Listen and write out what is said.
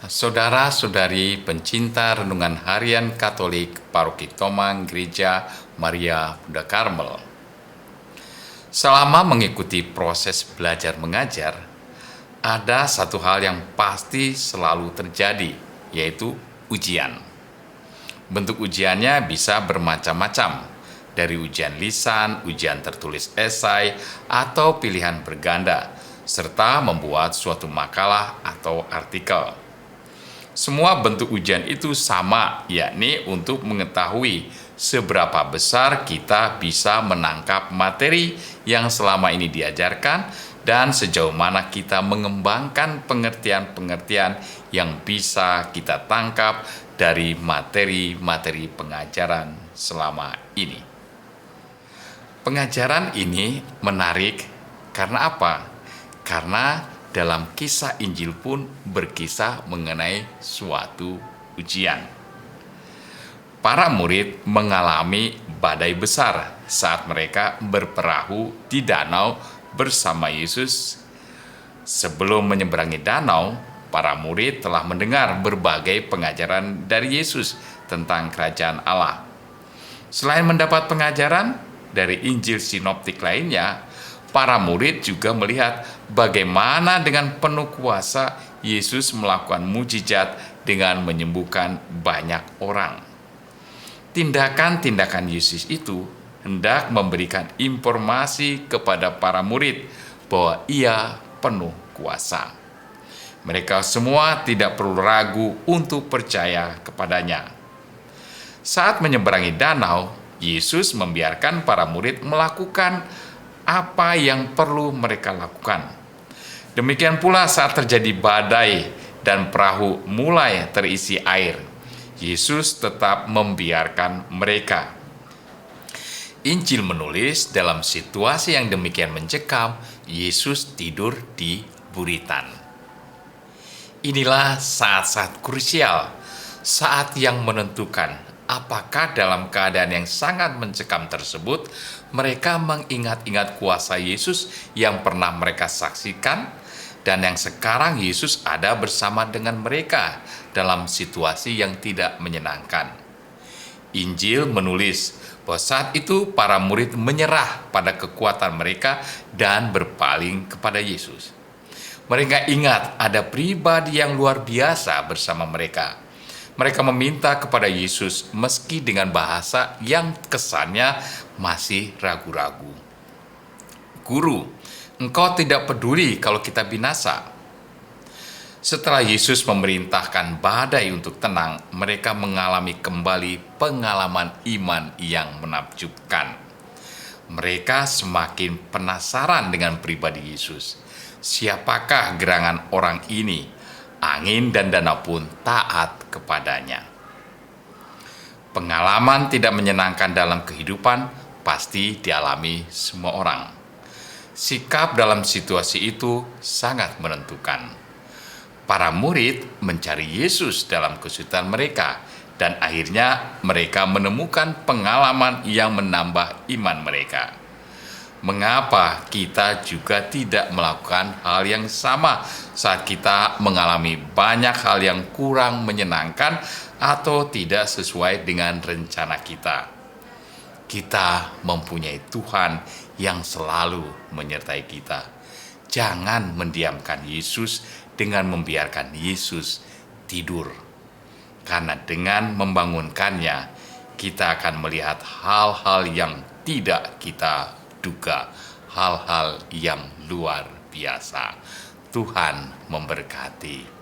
Saudara-saudari pencinta renungan harian Katolik Paroki Tomang Gereja Maria Bunda Karmel. Selama mengikuti proses belajar mengajar, ada satu hal yang pasti selalu terjadi, yaitu ujian. Bentuk ujiannya bisa bermacam-macam, dari ujian lisan, ujian tertulis esai, atau pilihan berganda, serta membuat suatu makalah atau artikel. Semua bentuk ujian itu sama, yakni untuk mengetahui seberapa besar kita bisa menangkap materi yang selama ini diajarkan dan sejauh mana kita mengembangkan pengertian-pengertian yang bisa kita tangkap dari materi-materi pengajaran selama ini. Pengajaran ini menarik karena apa? Karena dalam kisah Injil pun berkisah mengenai suatu ujian. Para murid mengalami badai besar saat mereka berperahu di danau bersama Yesus. Sebelum menyeberangi danau, para murid telah mendengar berbagai pengajaran dari Yesus tentang kerajaan Allah. Selain mendapat pengajaran dari Injil sinoptik lainnya, para murid juga melihat bagaimana dengan penuh kuasa Yesus melakukan mujizat dengan menyembuhkan banyak orang. Tindakan-tindakan Yesus itu hendak memberikan informasi kepada para murid bahwa Ia penuh kuasa. Mereka semua tidak perlu ragu untuk percaya kepadanya. Saat menyeberangi danau, Yesus membiarkan para murid melakukan apa yang perlu mereka lakukan. Demikian pula saat terjadi badai dan perahu mulai terisi air, Yesus tetap membiarkan mereka. Injil menulis dalam situasi yang demikian mencekam, Yesus tidur di buritan. Inilah saat-saat krusial, saat yang menentukan apakah dalam keadaan yang sangat mencekam tersebut, mereka mengingat-ingat kuasa Yesus yang pernah mereka saksikan, dan yang sekarang Yesus ada bersama dengan mereka dalam situasi yang tidak menyenangkan. Injil menulis bahwa saat itu para murid menyerah pada kekuatan mereka dan berpaling kepada Yesus. Mereka ingat ada pribadi yang luar biasa bersama mereka. Mereka meminta kepada Yesus meski dengan bahasa yang kesannya masih ragu-ragu. Guru, Engkau tidak peduli kalau kita binasa. Setelah Yesus memerintahkan badai untuk tenang, mereka mengalami kembali pengalaman iman yang menakjubkan. Mereka semakin penasaran dengan pribadi Yesus. Siapakah gerangan orang ini? Angin dan danau pun taat kepadanya. Pengalaman tidak menyenangkan dalam kehidupan pasti dialami semua orang. Sikap dalam situasi itu sangat menentukan. Para murid mencari Yesus dalam kesulitan mereka, dan akhirnya mereka menemukan pengalaman yang menambah iman mereka. Mengapa kita juga tidak melakukan hal yang sama saat kita mengalami banyak hal yang kurang menyenangkan atau tidak sesuai dengan rencana kita? Kita mempunyai Tuhan yang selalu menyertai kita. Jangan mendiamkan Yesus dengan membiarkan Yesus tidur. Karena dengan membangunkannya, kita akan melihat hal-hal yang tidak kita duga, hal-hal yang luar biasa. Tuhan memberkati.